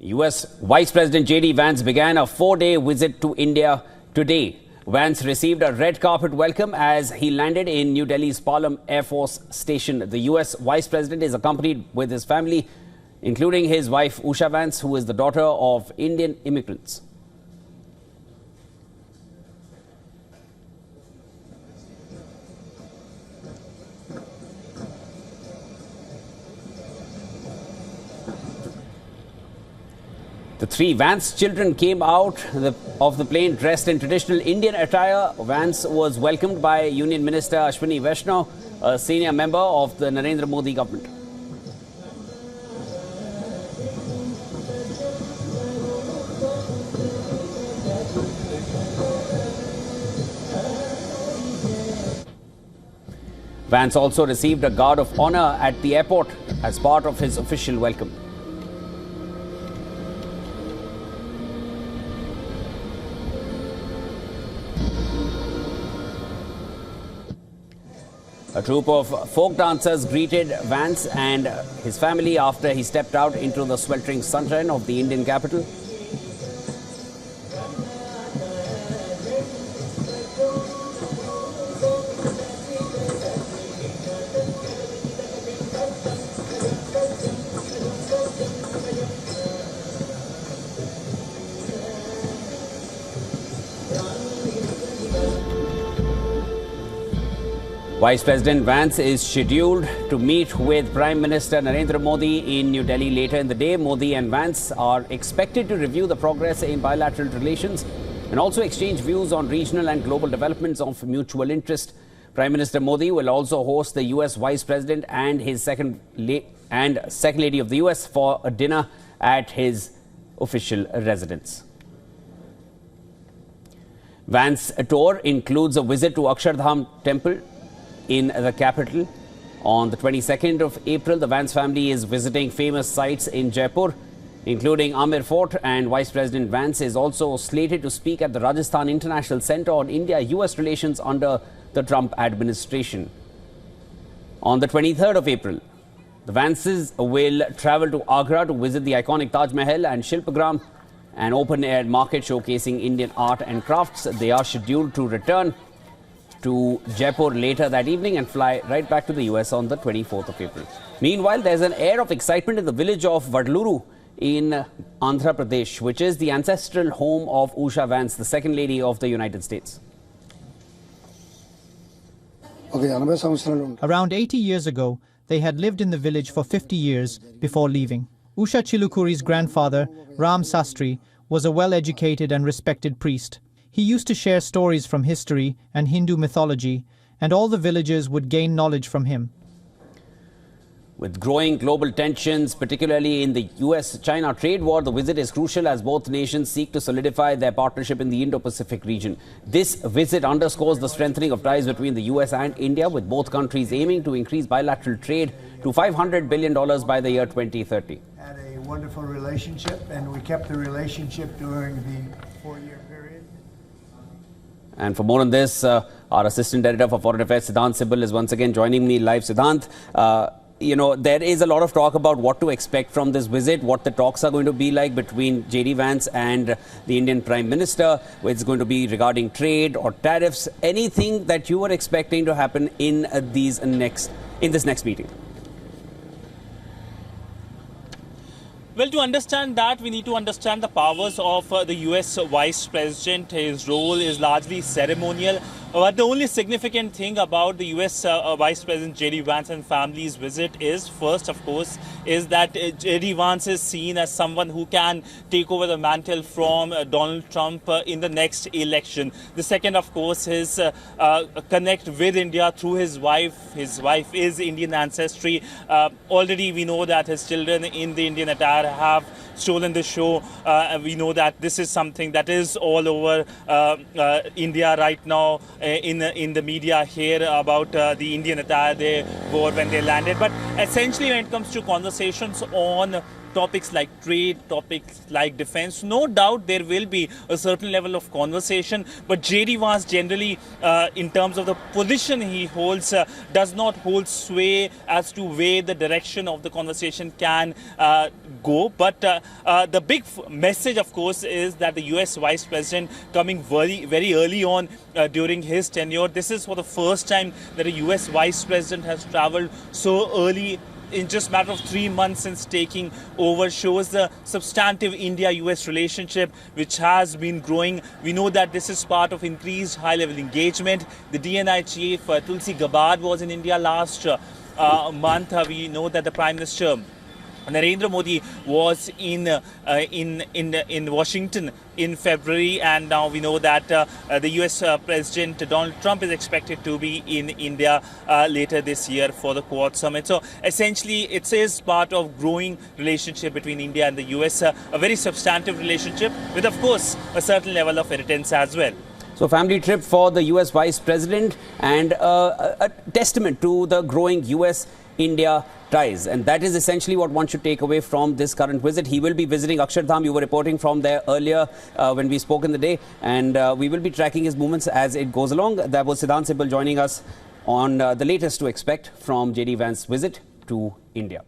US Vice President J.D. Vance began a 4-day visit to India today. Vance received a red carpet welcome as he landed in New Delhi's Palam Air Force Station. The US Vice President is accompanied with his family, including his wife Usha Vance, who is the daughter of Indian immigrants. The three Vance children came out of the plane dressed in traditional Indian attire. Vance was welcomed by Union Minister Ashwini Vaishnaw, a senior member of the Narendra Modi government. Vance also received a guard of honor at the airport as part of his official welcome. A troupe of folk dancers greeted Vance and his family after he stepped out into the sweltering sunshine of the Indian capital. Vice President Vance is scheduled to meet with Prime Minister Narendra Modi in New Delhi later in the day. Modi and Vance are expected to review the progress in bilateral relations and also exchange views on regional and global developments of mutual interest. Prime Minister Modi will also host the US Vice President and his Second Lady of the US for a dinner at his official residence. Vance's tour includes a visit to Akshardham Temple in the capital. On the 22nd of April, the Vance family is visiting famous sites in Jaipur, including Amir Fort, and Vice President Vance is also slated to speak at the Rajasthan International Center on India-US relations under the Trump administration. On the 23rd of April, the Vances will travel to Agra to visit the iconic Taj Mahal and Shilpagram, an open-air market showcasing Indian art and crafts. They are scheduled to return to Jaipur later that evening and fly right back to the US on the 24th of April. Meanwhile, there's an air of excitement in the village of Vadluru in Andhra Pradesh, which is the ancestral home of Usha Vance, the Second Lady of the United States. Around 80 years ago, they had lived in the village for 50 years before leaving. Usha Chilukuri's grandfather, Ram Sastry, was a well-educated and respected priest. He used to share stories from history and Hindu mythology, and all the villagers would gain knowledge from him. With growing global tensions, particularly in the US-China trade war, the visit is crucial as both nations seek to solidify their partnership in the Indo-Pacific region. This visit underscores the strengthening of ties between the US and India, with both countries aiming to increase bilateral trade to $500 billion by the year 2030. Had a wonderful relationship, and we kept the relationship during the 4-year period. And for more on this, our Assistant Editor for Foreign Affairs, Siddhant Sibal, is once again joining me live. Siddhant, you know, there is a lot of talk about what to expect from this visit, what the talks are going to be like between J.D. Vance and the Indian Prime Minister, whether it's going to be regarding trade or tariffs. Anything that you were expecting to happen in this next meeting? Well, to understand that, we need to understand the powers of the US Vice President. His role is largely ceremonial. But the only significant thing about the US Vice President J.D. Vance and family's visit is, first, of course, is that J.D. Vance is seen as someone who can take over the mantle from Donald Trump in the next election. The second, of course, is connect with India through his wife. His wife is Indian ancestry. Already we know that his children in the Indian attire have stolen the show. We know that this is something that is all over India right now. In the media here about the Indian attire they wore when they landed. But essentially, when it comes to conversations on topics like trade, topics like defense. No doubt there will be a certain level of conversation, but J.D. Vance generally, in terms of the position he holds, does not hold sway as to where the direction of the conversation can go. But the big message, of course, is that the US Vice President coming very early on during his tenure. This is for the first time that a US Vice President has traveled so early in just a matter of 3 months since taking over, shows the substantive India-US relationship which has been growing. We know that this is part of increased high-level engagement. The DNI chief Tulsi Gabbard was in India last month. We know that the Prime Minister Narendra Modi was in Washington in February, and now we know that the US President Donald Trump is expected to be in India later this year for the Quad Summit. So essentially it is part of growing relationship between India and the US, a very substantive relationship with, of course, a certain level of irritants as well. So family trip for the US Vice President, and a testament to the growing US-India ties. And that is essentially what one should take away from this current visit. He will be visiting Akshardham. You were reporting from there earlier when we spoke in the day. And we will be tracking his movements as it goes along. That was Siddhant Sibal joining us on the latest to expect from J.D. Vance's visit to India.